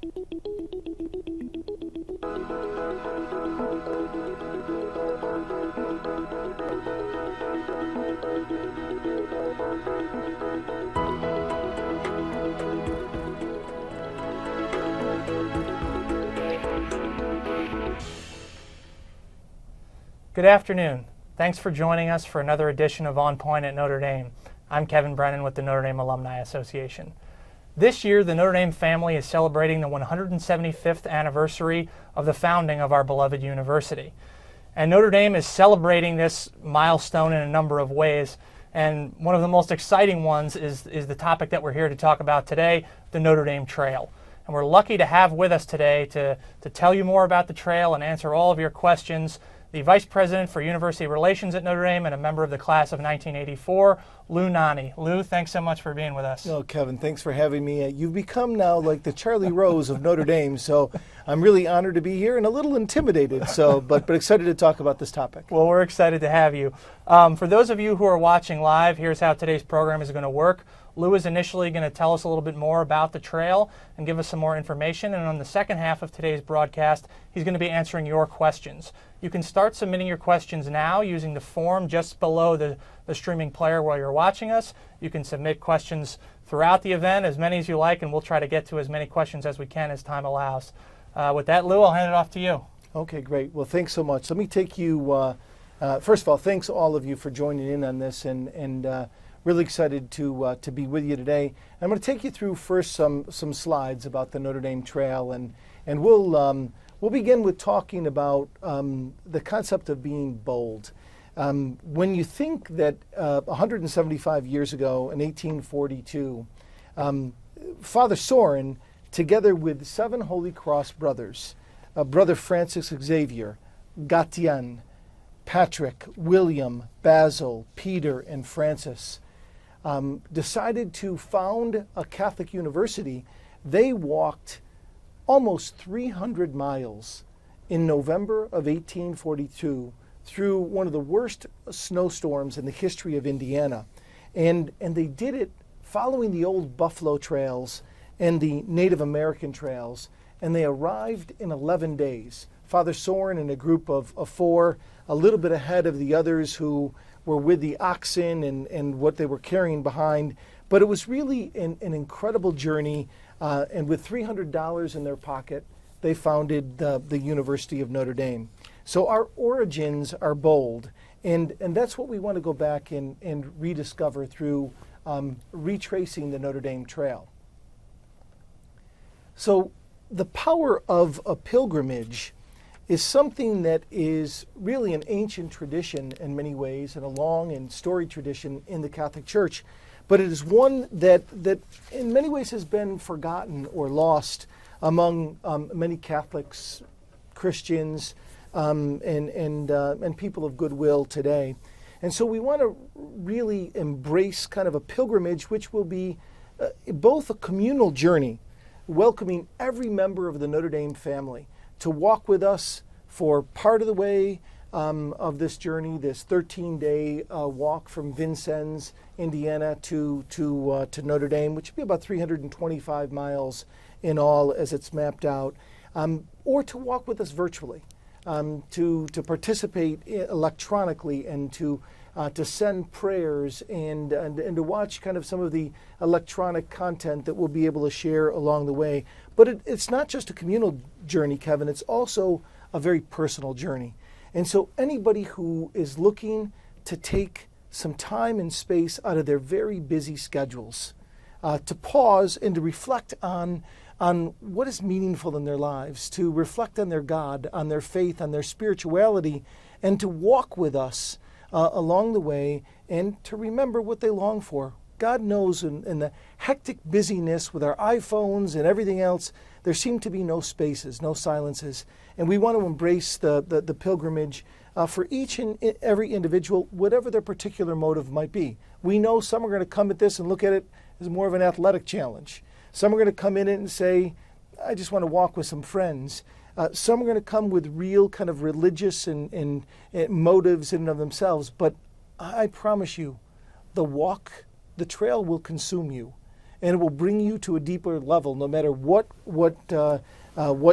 Good afternoon. Thanks for joining us for another edition of On Point at Notre Dame. I'm Kevin Brennan with the Notre Dame Alumni Association. This year, the Notre Dame family is celebrating the 175th anniversary of the founding of our beloved university. And Notre Dame is celebrating this milestone in a number of ways. And one of the most exciting ones is the topic that we're here to talk about today, the Notre Dame Trail. And we're lucky to have with us today to tell you more about the trail and answer all of your questions, the Vice President for University Relations at Notre Dame and a member of the class of 1984, Lou Nanni. Lou, thanks so much for being with us. No, Kevin, thanks for having me. You've become now like the Charlie Rose of Notre Dame, so I'm really honored to be here and a little intimidated, but excited to talk about this topic. Well, we're excited to have you. For those of you who are watching live, here's how today's program is going to work. Lou is initially going to tell us a little bit more about the trail and give us some more information. And on the second half of today's broadcast, he's going to be answering your questions. You can start submitting your questions now using the form just below the streaming player while you're watching us. You can submit questions throughout the event, as many as you like, and we'll try to get to as many questions as we can as time allows. With that, Lou, I'll hand it off to you. Okay, great. Well, thanks so much. Let me take you, first of all, thanks all of you for joining in on this, and really excited to be with you today. I'm going to take you through first some slides about the Notre Dame Trail, and we'll begin with talking about the concept of being bold. When you think that 175 years ago in 1842, Father Sorin, together with 7 Holy Cross brothers, Brother Francis Xavier, Gatien, Patrick, William, Basil, Peter, and Francis, decided to found a Catholic university. They walked almost 300 miles in November of 1842 through one of the worst snowstorms in the history of Indiana. And they did it following the old buffalo trails and the Native American trails, and they arrived in 11 days. Father Sorin and a group of 4, a little bit ahead of the others who were with the oxen and what they were carrying behind. But it was really an incredible journey, and with $300 in their pocket, they founded the University of Notre Dame. So our origins are bold, and that's what we want to go back and rediscover through retracing the Notre Dame Trail. So the power of a pilgrimage is something that is really an ancient tradition in many ways and a long and storied tradition in the Catholic Church, but it is one that in many ways has been forgotten or lost among many Catholics, Christians, and people of goodwill today. And so we want to really embrace kind of a pilgrimage which will be both a communal journey, welcoming every member of the Notre Dame family to walk with us for part of the way of this journey, this 13-day walk from Vincennes, Indiana to Notre Dame, which would be about 325 miles in all as it's mapped out, or to walk with us virtually, to participate electronically and to send prayers and to watch kind of some of the electronic content that we'll be able to share along the way. But it's not just a communal journey, Kevin, it's also a very personal journey. And so anybody who is looking to take some time and space out of their very busy schedules to pause and to reflect on what is meaningful in their lives, to reflect on their God, on their faith, on their spirituality, and to walk with us along the way and to remember what they long for. God knows in the hectic busyness with our iPhones and everything else, there seem to be no spaces, no silences. And we want to embrace the pilgrimage for each and every individual, whatever their particular motive might be. We know some are going to come at this and look at it as more of an athletic challenge. Some are going to come in it and say, I just want to walk with some friends. Some are going to come with real kind of religious and motives in and of themselves. But I promise you, the trail will consume you. and it will bring you to a deeper level, no matter what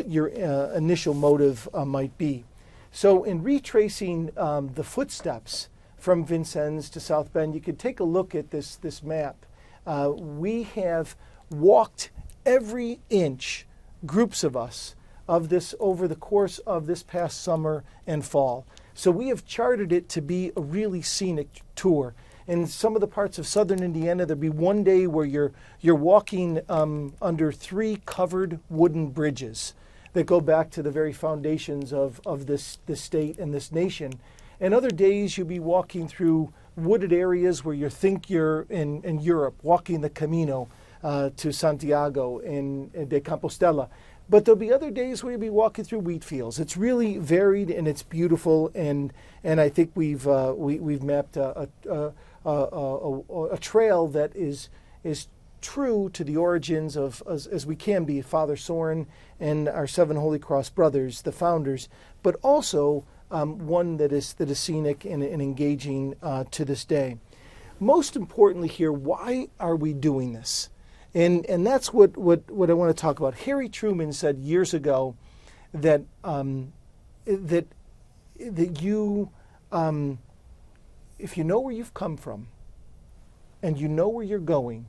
your initial motive might be. So in retracing the footsteps from Vincennes to South Bend, you can take a look at this map. We have walked every inch, groups of us, of this over the course of this past summer and fall. So we have charted it to be a really scenic tour. In some of the parts of southern Indiana, there'll be one day where you're walking under 3 covered wooden bridges that go back to the very foundations of this state and this nation. And other days you'll be walking through wooded areas where you think you're in Europe, walking the Camino to Santiago de Compostela. But there'll be other days where you'll be walking through wheat fields. It's really varied and it's beautiful, and I think we've mapped a trail that is true to the origins of, as we can be, Father Sorin and our 7 Holy Cross brothers, the founders, but also one that is scenic and engaging to this day. Most importantly here, why are we doing this? And that's what I want to talk about. Harry Truman said years ago that that you, if you know where you've come from and you know where you're going,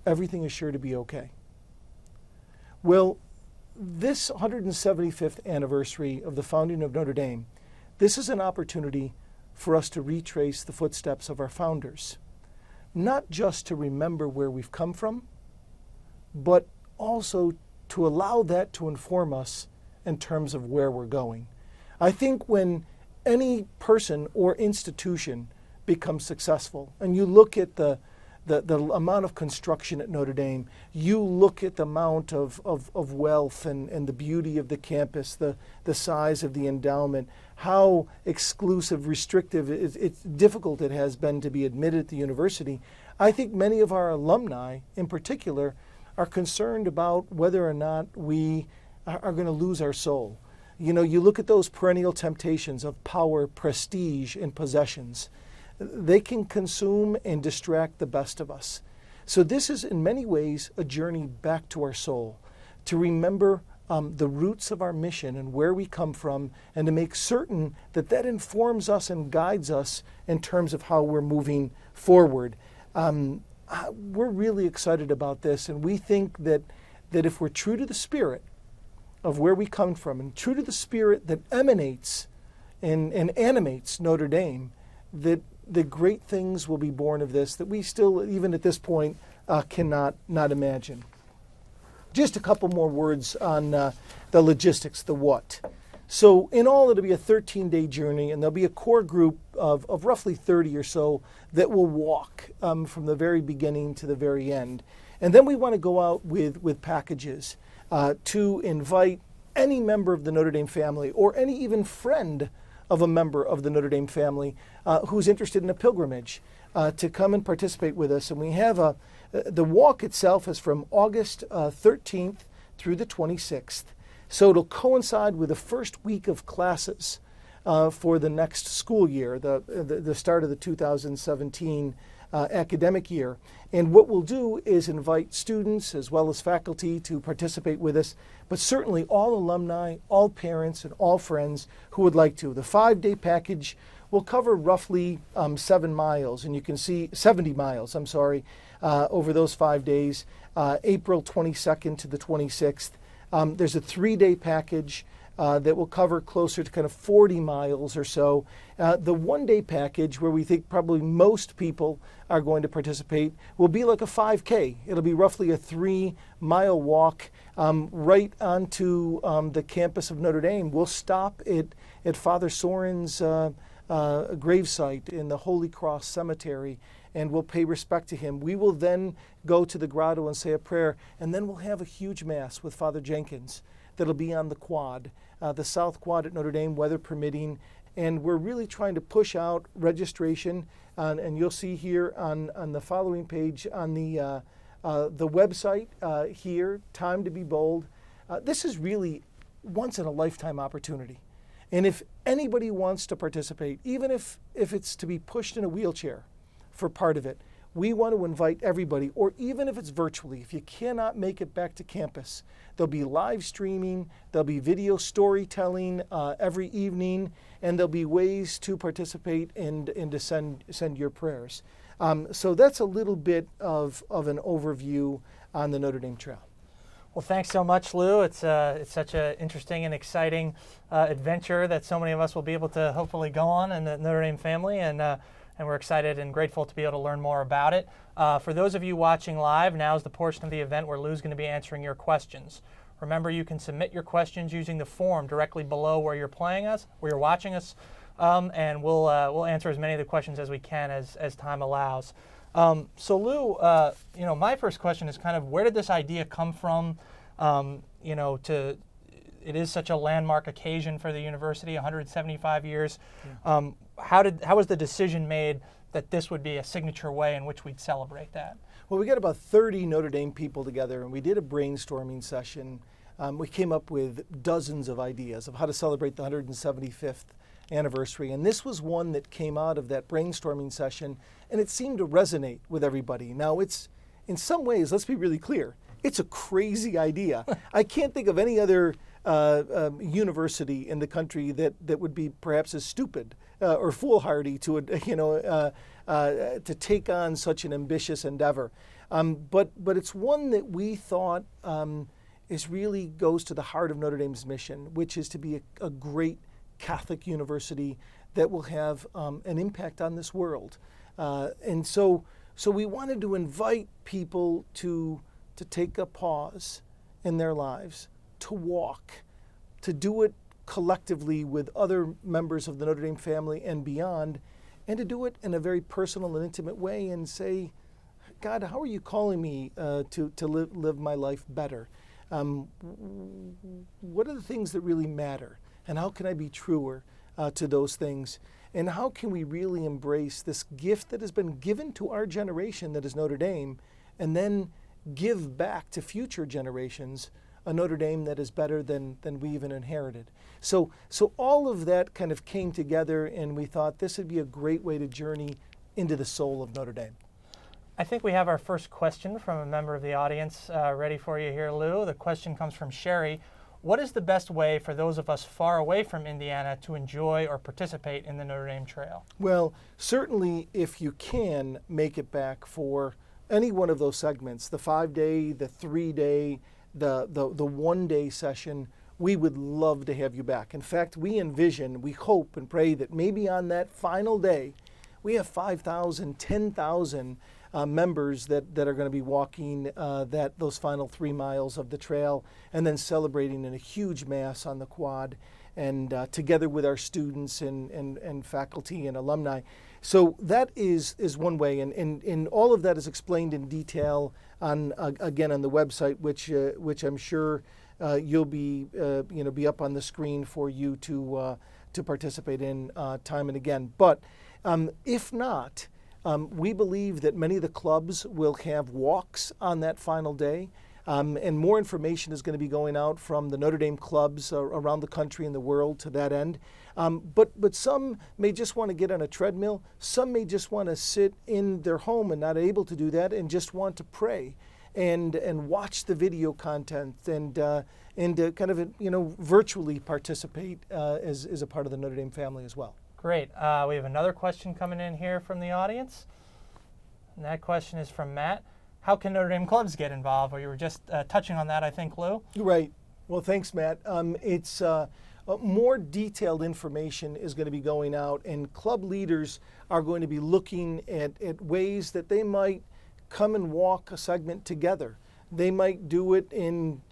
everything is sure to be okay. Well, this 175th anniversary of the founding of Notre Dame, this is an opportunity for us to retrace the footsteps of our founders. Not just to remember where we've come from, but also to allow that to inform us in terms of where we're going. I think when any person or institution becomes successful, and you look at the amount of construction at Notre Dame, you look at the amount of wealth and the beauty of the campus, the size of the endowment, how exclusive, restrictive, it's difficult it has been to be admitted at the university. I think many of our alumni, in particular, are concerned about whether or not we are going to lose our soul. You know, you look at those perennial temptations of power, prestige, and possessions. They can consume and distract the best of us. So this is in many ways a journey back to our soul, to remember the roots of our mission and where we come from, and to make certain that that informs us and guides us in terms of how we're moving forward. We're really excited about this, and we think that if we're true to the spirit of where we come from and true to the spirit that emanates and animates Notre Dame, that the great things will be born of this that we still, even at this point, cannot imagine. Just a couple more words on the logistics, the what. So in all, it'll be a 13-day journey, and there'll be a core group of roughly 30 or so that will walk from the very beginning to the very end. And then we want to go out with packages to invite any member of the Notre Dame family or any even friend of a member of the Notre Dame family who's interested in a pilgrimage to come and participate with us. And we have the walk itself is from August 13th through the 26th. So it'll coincide with the first week of classes for the next school year, the start of the 2017 academic year. And what we'll do is invite students as well as faculty to participate with us, but certainly all alumni, all parents, and all friends who would like to. The 5-day package will cover roughly 7 miles, and you can see 70 miles, over those 5 days, April 22nd to the 26th. There's a 3-day package that will cover closer to kind of 40 miles or so. The 1-day package, where we think probably most people are going to participate, will be like a 5K. It'll be roughly a 3-mile walk right onto the campus of Notre Dame. We'll stop at Father Sorin's gravesite in the Holy Cross Cemetery, and we'll pay respect to him. We will then go to the grotto and say a prayer, and then we'll have a huge Mass with Father Jenkins that'll be on the quad, the South Quad at Notre Dame, weather permitting. And we're really trying to push out registration, and you'll see here on the following page on the website here, Time to Be Bold. This is really once-in-a-lifetime opportunity. And if anybody wants to participate, even if it's to be pushed in a wheelchair for part of it, we want to invite everybody, or even if it's virtually, if you cannot make it back to campus, there'll be live streaming, there'll be video storytelling every evening, and there'll be ways to participate and to send your prayers. So that's a little bit of an overview on the Notre Dame Trail. Well, thanks so much, Lou. It's such an interesting and exciting adventure that so many of us will be able to hopefully go on in the Notre Dame family, and we're excited and grateful to be able to learn more about it. For those of you watching live, now is the portion of the event where Lou's going to be answering your questions. Remember, you can submit your questions using the form directly below where you're watching us, and we'll answer as many of the questions as we can as time allows. So Lou, my first question is kind of, where did this idea come from? It is such a landmark occasion for the university, 175 years. Yeah. How was the decision made that this would be a signature way in which we'd celebrate that? Well, we got about 30 Notre Dame people together, and we did a brainstorming session. We came up with dozens of ideas of how to celebrate the 175th anniversary, and this was one that came out of that brainstorming session, and it seemed to resonate with everybody. Now, it's, in some ways, let's be really clear, it's a crazy idea. I can't think of any other university in the country that would be perhaps as stupid or foolhardy to take on such an ambitious endeavor. But it's one that we thought really goes to the heart of Notre Dame's mission, which is to be a great Catholic university that will have an impact on this world. And so we wanted to invite people to take a pause in their lives, to walk, to do it collectively with other members of the Notre Dame family and beyond, and to do it in a very personal and intimate way and say, God, how are you calling me to live my life better? What are the things that really matter? And how can I be truer to those things? And how can we really embrace this gift that has been given to our generation that is Notre Dame, and then give back to future generations a Notre Dame that is better than we even inherited? So all of that kind of came together, and we thought this would be a great way to journey into the soul of Notre Dame. I think we have our first question from a member of the audience ready for you here, Lou. The question comes from Sherry. What is the best way for those of us far away from Indiana to enjoy or participate in the Notre Dame Trail? Well, certainly if you can make it back for any one of those segments, the 5-day, the 3-day, the 1-day session, we would love to have you back. In fact, we envision, we hope and pray that maybe on that final day, we have 5,000, 10,000 members that are going to be walking those final 3 miles of the trail, and then celebrating in a huge mass on the quad, and together with our students and faculty and alumni. So that is one way, and all of that is explained in detail again on the website, which I'm sure you'll be up on the screen for you to participate in time and again. But if not, we believe that many of the clubs will have walks on that final day, and more information is going to be going out from the Notre Dame clubs around the country and the world to that end. But some may just want to get on a treadmill. Some may just want to sit in their home and not able to do that, and just want to pray and watch the video content and kind of virtually participate as a part of the Notre Dame family as well. Great. We have another question coming in here from the audience. And that question is from Matt. How can Notre Dame clubs get involved? Well, you were just touching on that, I think, Lou. Right. Well, thanks, Matt. It's more detailed information is going to be going out, and club leaders are going to be looking at ways that they might come and walk a segment together. They might do it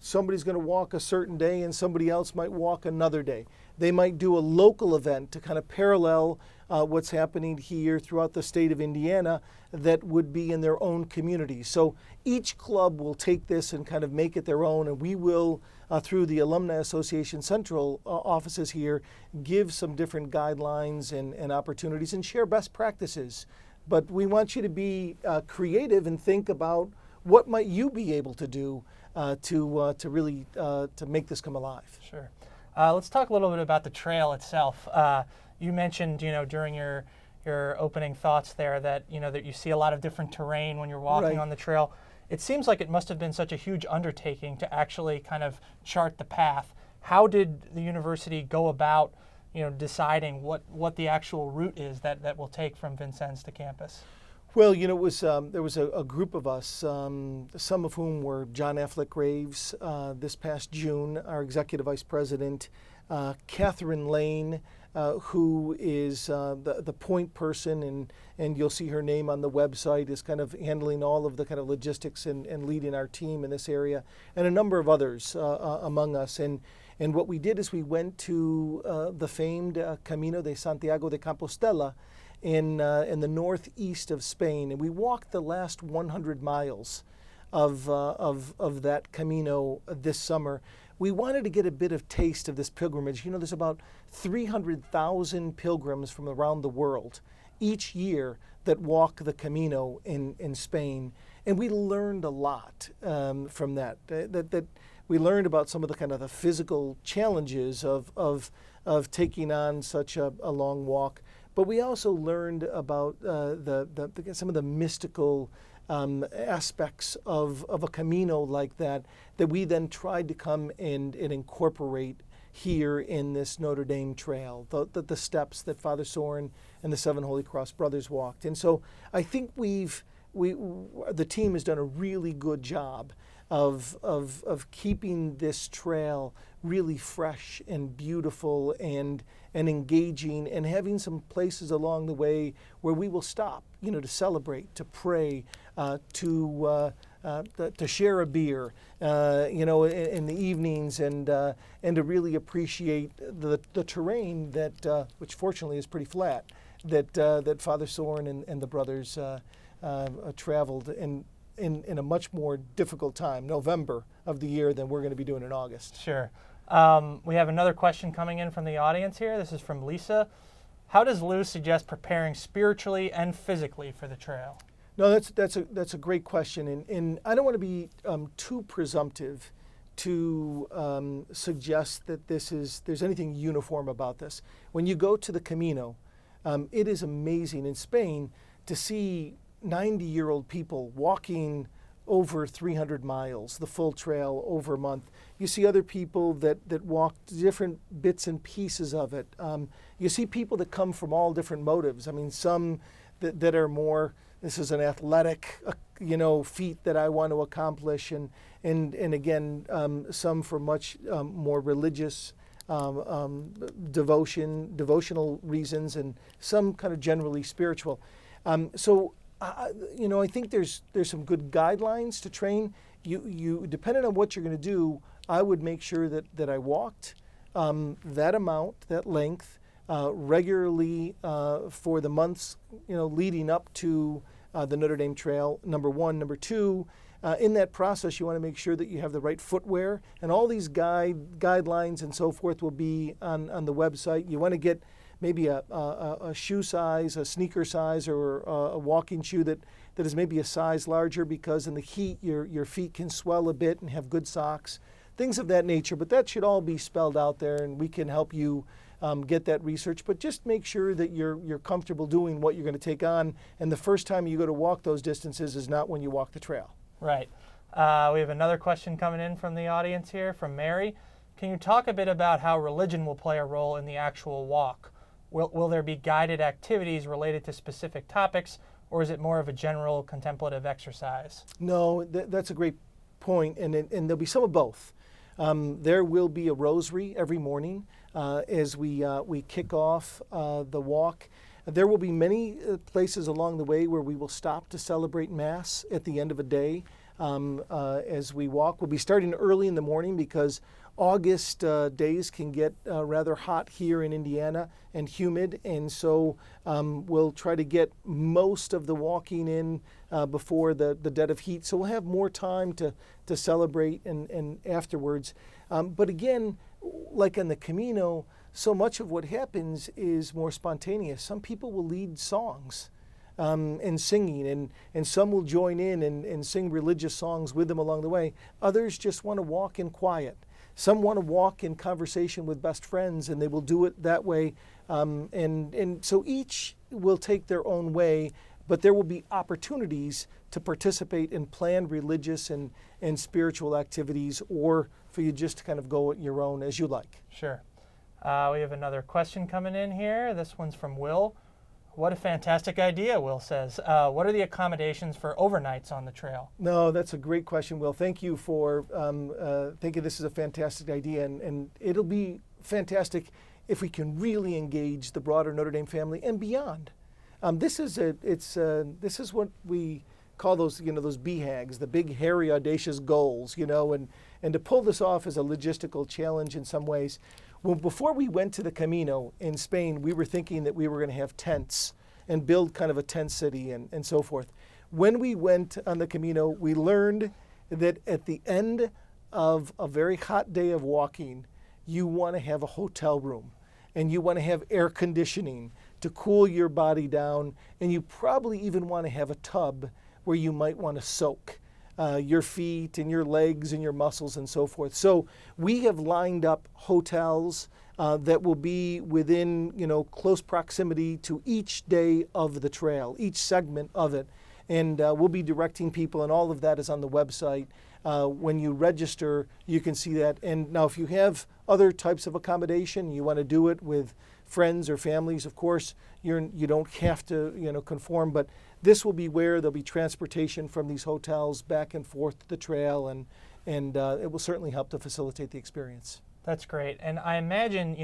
somebody's going to walk a certain day and somebody else might walk another day. They might do a local event to kind of parallel what's happening here throughout the state of Indiana that would be in their own community. So each club will take this and kind of make it their own, and we will, through the Alumni Association Central offices here, give some different guidelines and opportunities and share best practices. But we want you to be creative and think about what might you be able to do to really make this come alive. Sure. Let's talk a little bit about the trail itself. You mentioned, during your your opening thoughts there that, that you see a lot of different terrain when you're walking Right. on the trail. It seems like it must have been such a huge undertaking to actually kind of chart the path. How did the university go about, deciding what the actual route is that will take from Vincennes to campus? Well, it was there was a group of us, some of whom were John Affleck Graves this past June, our executive vice president, Catherine Lane, who is the point person, and you'll see her name on the website, is kind of handling all of the kind of logistics and leading our team in this area, and a number of others among us. And what we did is we went to the famed Camino de Santiago de Compostela in the northeast of Spain, and we walked the last 100 miles of that Camino this summer. We wanted to get a bit of taste of this pilgrimage. There's about 300,000 pilgrims from around the world each year that walk the Camino in Spain, and we learned a lot from that. That we learned about some of the kind of the physical challenges of taking on such a long walk. But we also learned about some of the mystical aspects of a Camino like that we then tried to come and incorporate here in this Notre Dame Trail, the steps that Father Sorin and the Seven Holy Cross Brothers walked. And so I think the team has done a really good job of keeping this trail really fresh and beautiful and engaging, and having some places along the way where we will stop, to celebrate, to pray, to share a beer, in the evenings, and to really appreciate the terrain which fortunately is pretty flat, that Father Sorin and the brothers traveled in a much more difficult time, November of the year, than we're going to be doing in August. Sure. We have another question coming in from the audience here. This is from Lisa. How does Lou suggest preparing spiritually and physically for the trail? No, that's a great question, and I don't want to be too presumptive to suggest that there's anything uniform about this. When you go to the Camino, it is amazing in Spain to see 90-year-old people walking over 300 miles, the full trail, over a month. You see other people that walk different bits and pieces of it. You see people that come from all different motives. I mean, some that are more, this is an athletic, feat that I want to accomplish, and again, some for much more religious devotional reasons, and some kind of generally spiritual. I think there's some good guidelines to train. You depending on what you're going to do, I would make sure that I walked that amount, that length, regularly for the months leading up to the Notre Dame Trail. Number one. Number two, in that process, you want to make sure that you have the right footwear, and all these guidelines and so forth will be on the website. You want to get maybe a shoe size, a sneaker size, or a walking shoe that is maybe a size larger, because in the heat your feet can swell a bit, and have good socks, things of that nature. But that should all be spelled out there, and we can help you get that research. But just make sure that you're comfortable doing what you're going to take on, and the first time you go to walk those distances is not when you walk the trail. Right. We have another question coming in from the audience here, from Mary. Can you talk a bit about how religion will play a role in the actual walk? Will there be guided activities related to specific topics, or is it more of a general contemplative exercise? No, that's a great point, and there'll be some of both. There will be a rosary every morning as we kick off the walk. There will be many places along the way where we will stop to celebrate Mass at the end of a day as we walk. We'll be starting early in the morning because August days can get rather hot here in Indiana and humid, and so we'll try to get most of the walking in before the dead of heat. So we'll have more time to celebrate and afterwards. But again, like on the Camino, so much of what happens is more spontaneous. Some people will lead songs and singing, and some will join in and sing religious songs with them along the way. Others just want to walk in quiet. Some want to walk in conversation with best friends, and they will do it that way. And so each will take their own way, but there will be opportunities to participate in planned religious and spiritual activities, or for you just to kind of go at your own as you like. Sure. We have another question coming in here. This one's from Will. What a fantastic idea, Will says. What are the accommodations for overnights on the trail? No, that's a great question, Will. Thank you for thinking this is a fantastic idea, and it'll be fantastic if we can really engage the broader Notre Dame family and beyond. This is what we call those BHAGs, the big, hairy, audacious goals, and to pull this off is a logistical challenge in some ways. Well, before we went to the Camino in Spain, we were thinking that we were going to have tents and build kind of a tent city and so forth. When we went on the Camino, we learned that at the end of a very hot day of walking, you want to have a hotel room and you want to have air conditioning to cool your body down, and you probably even want to have a tub where you might want to soak your feet and your legs and your muscles and so forth. So we have lined up hotels that will be within close proximity to each day of the trail, each segment of it. And we'll be directing people, and all of that is on the website. When you register, you can see that. And now if you have other types of accommodation, you want to do it with friends or families, of course, you don't have to conform, but this will be where there'll be transportation from these hotels back and forth to the trail, and it will certainly help to facilitate the experience. That's great. And I imagine,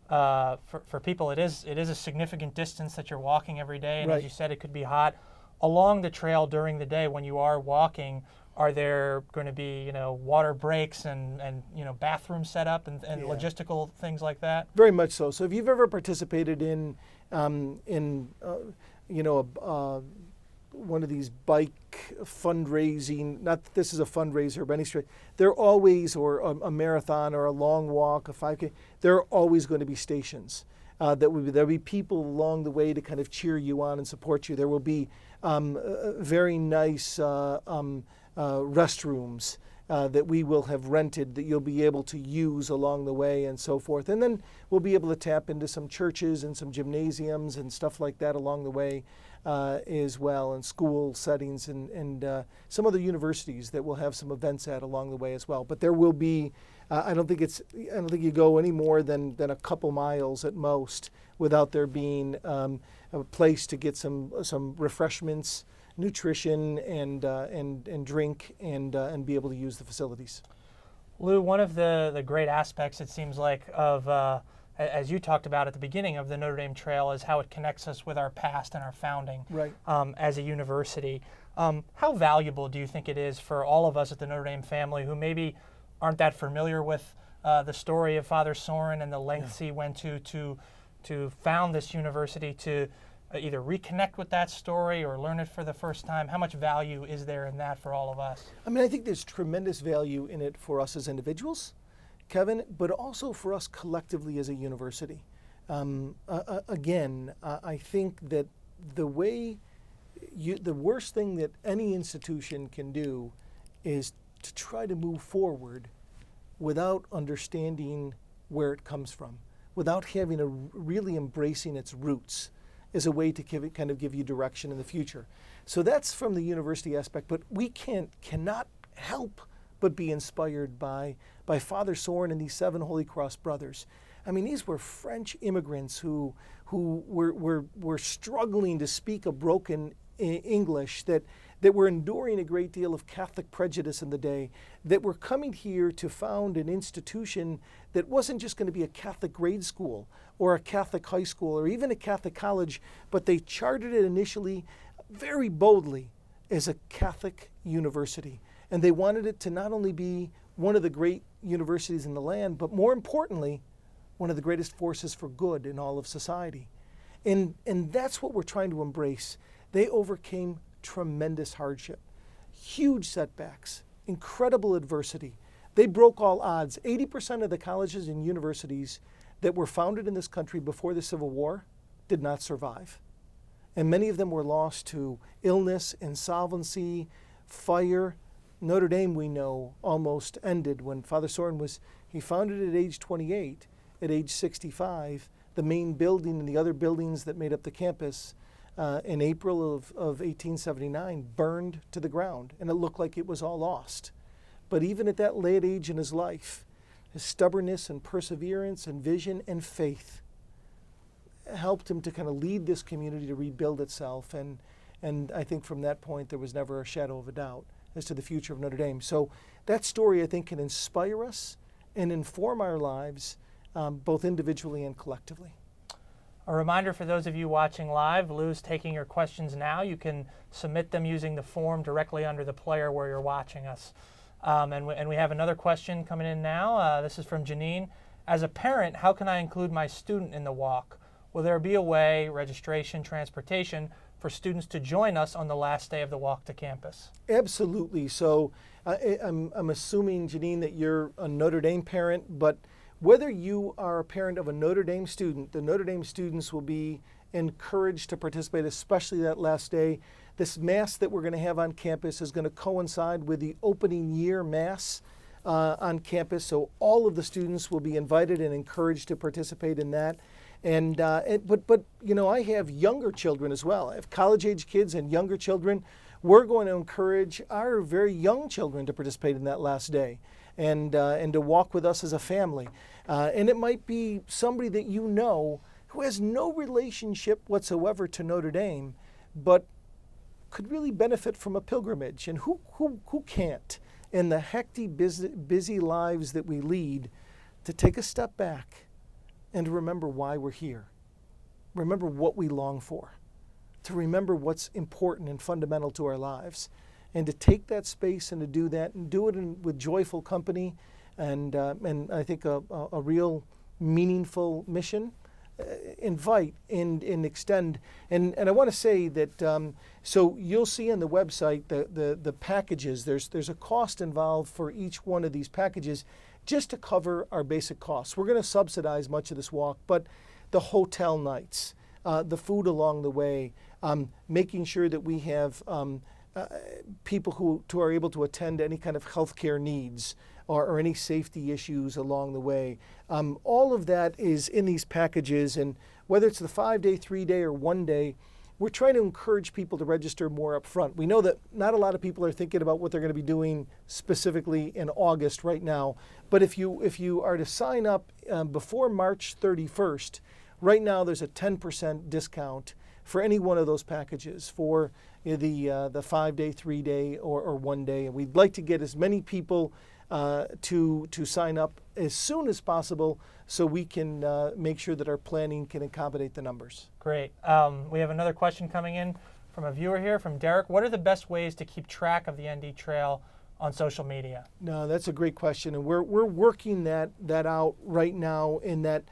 for people, it is a significant distance that you're walking every day, and right. As you said, it could be hot. Along the trail during the day when you are walking, are there going to be water breaks and bathroom setup and yeah. logistical things like that? Very much so. So if you've ever participated in one of these bike fundraising, not that this is a fundraiser by any stretch, they're always, or a marathon or a long walk, a 5K, there are always going to be stations. There'll be people along the way to kind of cheer you on and support you. There will be very nice restrooms that we will have rented that you'll be able to use along the way and so forth. And then we'll be able to tap into some churches and some gymnasiums and stuff like that along the way as well, and school settings and some other universities that will have some events at along the way as well. But there will be, I don't think you go any more than a couple miles at most without there being a place to get some refreshments, nutrition, and drink, and be able to use the facilities. Lou, one of the great aspects, it seems like, of as you talked about at the beginning of the Notre Dame Trail, is how it connects us with our past and our founding right. As a university. How valuable do you think it is for all of us at the Notre Dame family who maybe aren't that familiar with the story of Father Sorin and the lengths he went to found this university, to either reconnect with that story or learn it for the first time? How much value is there in that for all of us? I mean, I think there's tremendous value in it for us as individuals, Kevin, but also for us collectively as a university. Again, I think that the worst thing that any institution can do is to try to move forward without understanding where it comes from, without having really embracing its roots as a way to give you direction in the future. So that's from the university aspect, but we cannot help but be inspired by Father Sorin and these 7 Holy Cross brothers. I mean, these were French immigrants who were struggling to speak a broken English, that were enduring a great deal of Catholic prejudice in the day, that were coming here to found an institution that wasn't just going to be a Catholic grade school or a Catholic high school or even a Catholic college, but they chartered it initially very boldly as a Catholic university. And they wanted it to not only be one of the great universities in the land, but more importantly, one of the greatest forces for good in all of society. And that's what we're trying to embrace. They overcame tremendous hardship, huge setbacks, incredible adversity. They broke all odds. 80% of the colleges and universities that were founded in this country before the Civil War did not survive. And many of them were lost to illness, insolvency, fire, Notre Dame, we know, almost ended when Father Sorin he founded it at age 28. At age 65, the main building and the other buildings that made up the campus in April of 1879 burned to the ground, and it looked like it was all lost. But even at that late age in his life, his stubbornness and perseverance and vision and faith helped him to kind of lead this community to rebuild itself. And I think from that point, there was never a shadow of a doubt as to the future of Notre Dame. So that story, I think, can inspire us and inform our lives, both individually and collectively. A reminder for those of you watching live, Lou's taking your questions now. You can submit them using the form directly under the player where you're watching us. And we have another question coming in now. This is from Janine. As a parent, how can I include my student in the walk? Will there be a way, registration, transportation, for students to join us on the last day of the walk to campus? Absolutely. So I'm assuming, Janine, that you're a Notre Dame parent, but whether you are a parent of a Notre Dame student, the Notre Dame students will be encouraged to participate, especially that last day. This Mass that we're going to have on campus is going to coincide with the opening year Mass on campus, so all of the students will be invited and encouraged to participate in that. But you know, I have younger children as well. I have college-age kids and younger children. We're going to encourage our very young children to participate in that last day and to walk with us as a family. And it might be somebody that you know who has no relationship whatsoever to Notre Dame, but could really benefit from a pilgrimage. And who can't, in the hectic, busy lives that we lead, to take a step back and to remember why we're here, remember what we long for, to remember what's important and fundamental to our lives, and to take that space and to do that and do it with joyful company and I think a real meaningful mission. Invite and extend. And I want to say that, so you'll see on the website the packages. There's a cost involved for each one of these packages just to cover our basic costs. We're going to subsidize much of this walk, but the hotel nights, the food along the way, making sure that we have people who are able to attend to any kind of healthcare needs or any safety issues along the way. All of that is in these packages, and whether it's the 5-day, 3-day, or 1-day, we're trying to encourage people to register more up front. We know that not a lot of people are thinking about what they're going to be doing specifically in August right now, but if you are to sign up before March 31st, right now there's a 10% discount for any one of those packages for the 5-day, 3-day, or 1-day, and we'd like to get as many people to sign up as soon as possible so we can make sure that our planning can accommodate the numbers. Great. We have another question coming in from a viewer here, from Derek. What are the best ways to keep track of the ND Trail on social media? No, that's a great question, and we're working that out right now in that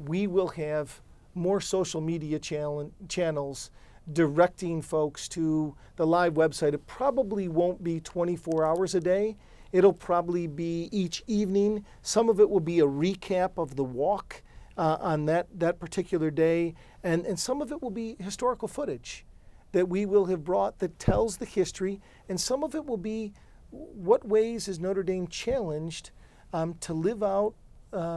we will have more social media channels directing folks to the live website. It probably won't be 24 hours a day. It'll probably be each evening. Some of it will be a recap of the walk on that particular day, and some of it will be historical footage that we will have brought that tells the history, and some of it will be what ways is Notre Dame challenged to live out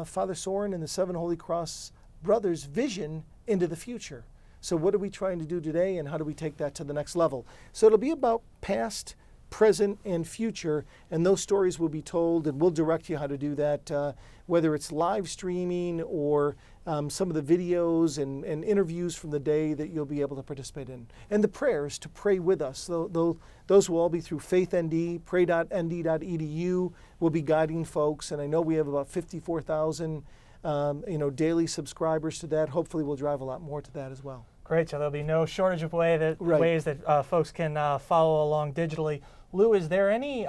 Father Sorin and the Seven Holy Cross Brothers' vision into the future. So what are we trying to do today, and how do we take that to the next level? So it'll be about past, present, and future, and those stories will be told, and we'll direct you how to do that, whether it's live streaming or some of the videos and interviews from the day that you'll be able to participate in. And the prayers to pray with us, those will all be through faith.nd, pray.nd.edu. We'll be guiding folks, and I know we have about 54,000 daily subscribers to that. Hopefully we'll drive a lot more to that as well. Great, so there'll be no shortage of ways that folks can follow along digitally. Lou, is there any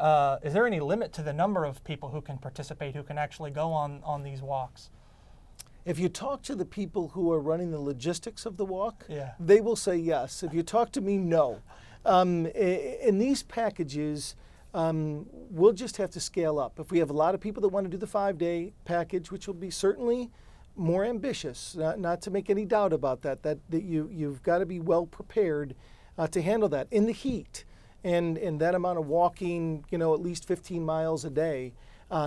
limit to the number of people who can participate, who can actually go on these walks? If you talk to the people who are running the logistics of the walk, they will say yes. If you talk to me, no. In these packages, we'll just have to scale up. If we have a lot of people that want to do the 5-day package, which will be certainly more ambitious, not to make any doubt about that you've got to be well prepared to handle that in the heat. And that amount of walking, at least 15 miles a day,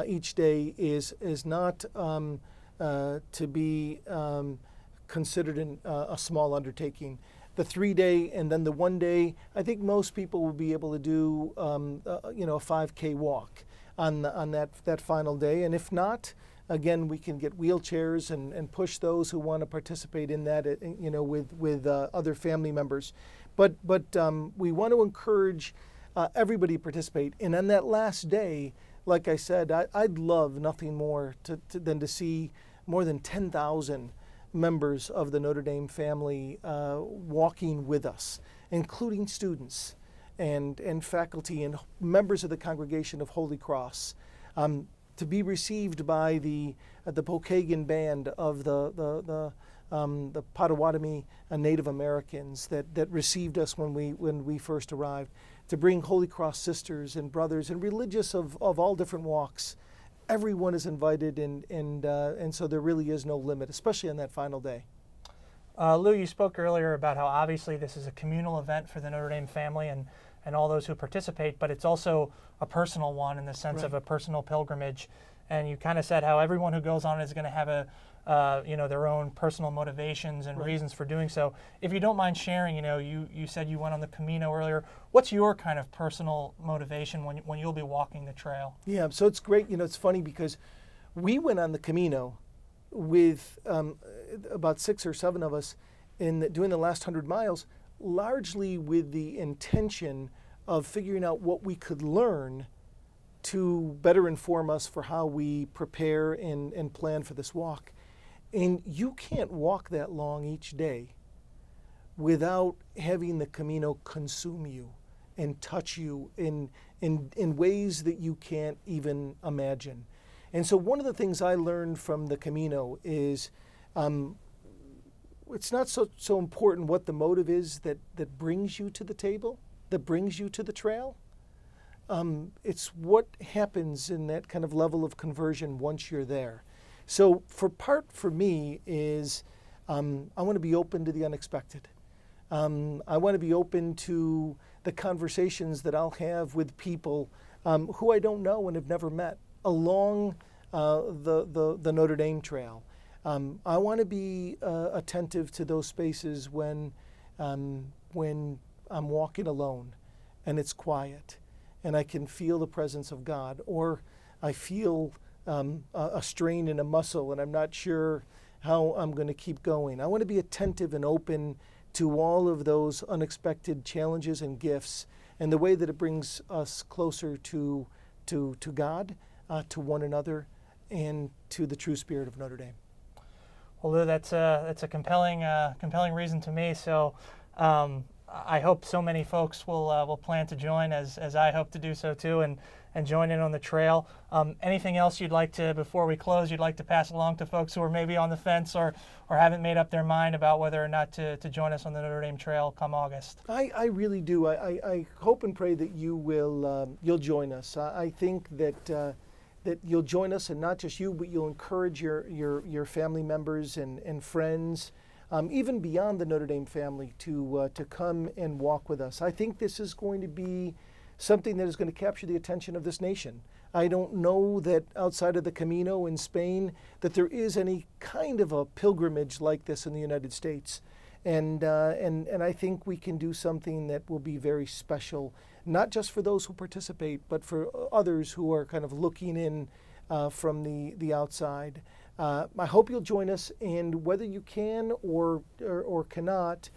each day is not to be considered a small undertaking. The 3-day and then the 1 day, I think most people will be able to do a 5K walk on that final day. And if not, again, we can get wheelchairs and push those who want to participate in that, with other family members. But we want to encourage everybody to participate. And on that last day, like I said, I'd love nothing more than to see more than 10,000 members of the Notre Dame family walking with us, including students and faculty and members of the Congregation of Holy Cross, to be received by the Pokagon band of the Potawatomi Native Americans that received us when we first arrived, to bring Holy Cross sisters and brothers and religious of all different walks. Everyone is invited, and so there really is no limit, especially on that final day. Lou, you spoke earlier about how obviously this is a communal event for the Notre Dame family and all those who participate, but it's also a personal one in the sense Right. of a personal pilgrimage. And you kind of said how everyone who goes on is going to have their own personal motivations and Right. reasons for doing so. If you don't mind sharing, you said you went on the Camino earlier. What's your kind of personal motivation when you'll be walking the trail? Yeah, so it's great. It's funny because we went on the Camino with about 6 or 7 of us doing the last 100 miles, largely with the intention of figuring out what we could learn to better inform us for how we prepare and plan for this walk. And you can't walk that long each day without having the Camino consume you and touch you in ways that you can't even imagine. And so one of the things I learned from the Camino is it's not so important what the motive is that brings you to the table, that brings you to the trail. It's what happens in that kind of level of conversion once you're there. So for me is I want to be open to the unexpected. I want to be open to the conversations that I'll have with people who I don't know and have never met along the Notre Dame Trail. I want to be attentive to those spaces when I'm walking alone and it's quiet and I can feel the presence of God, or I feel a strain in a muscle and I'm not sure how I'm going to keep going. I want to be attentive and open to all of those unexpected challenges and gifts and the way that it brings us closer to God, to one another, and to the true spirit of Notre Dame. Well, Lou, that's a compelling reason to me. So I hope so many folks will plan to join, as I hope to do so too, and join in on the trail. Anything else you'd like to, before we close, you'd like to pass along to folks who are maybe on the fence or haven't made up their mind about whether or not to join us on the Notre Dame Trail come August? I really do. I hope and pray that you'll join us. I think that you'll join us, and not just you, but you'll encourage your family members and friends, even beyond the Notre Dame family, to come and walk with us. I think this is going to be something that is going to capture the attention of this nation. I don't know that outside of the Camino in Spain that there is any kind of a pilgrimage like this in the United States. And I think we can do something that will be very special, not just for those who participate, but for others who are kind of looking in from the outside. I hope you'll join us, and whether you can or cannot,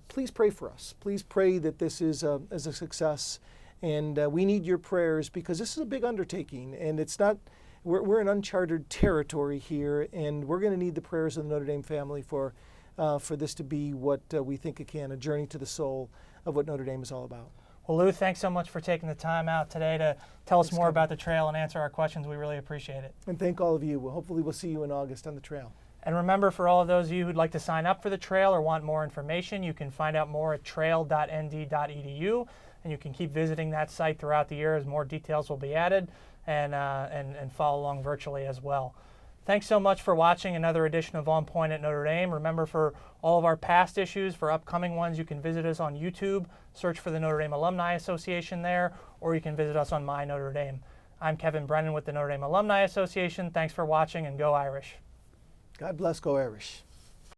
please pray for us. Please pray that this is a success, and we need your prayers, because this is a big undertaking, and it's not. We're in uncharted territory here, and we're going to need the prayers of the Notre Dame family for this to be what we think it can, a journey to the soul of what Notre Dame is all about. Well, Lou, thanks so much for taking the time out today to tell us more Kevin. about the trail and answer our questions. We really appreciate it. And thank all of you. Hopefully we'll see you in August on the trail. And remember, for all of those of you who'd like to sign up for the trail or want more information, you can find out more at trail.nd.edu, and you can keep visiting that site throughout the year as more details will be added, and follow along virtually as well. Thanks so much for watching another edition of On Point at Notre Dame. Remember, for all of our past issues, for upcoming ones, you can visit us on YouTube, search for the Notre Dame Alumni Association there, or you can visit us on My Notre Dame. I'm Kevin Brennan with the Notre Dame Alumni Association. Thanks for watching, and go Irish. God bless, go Irish.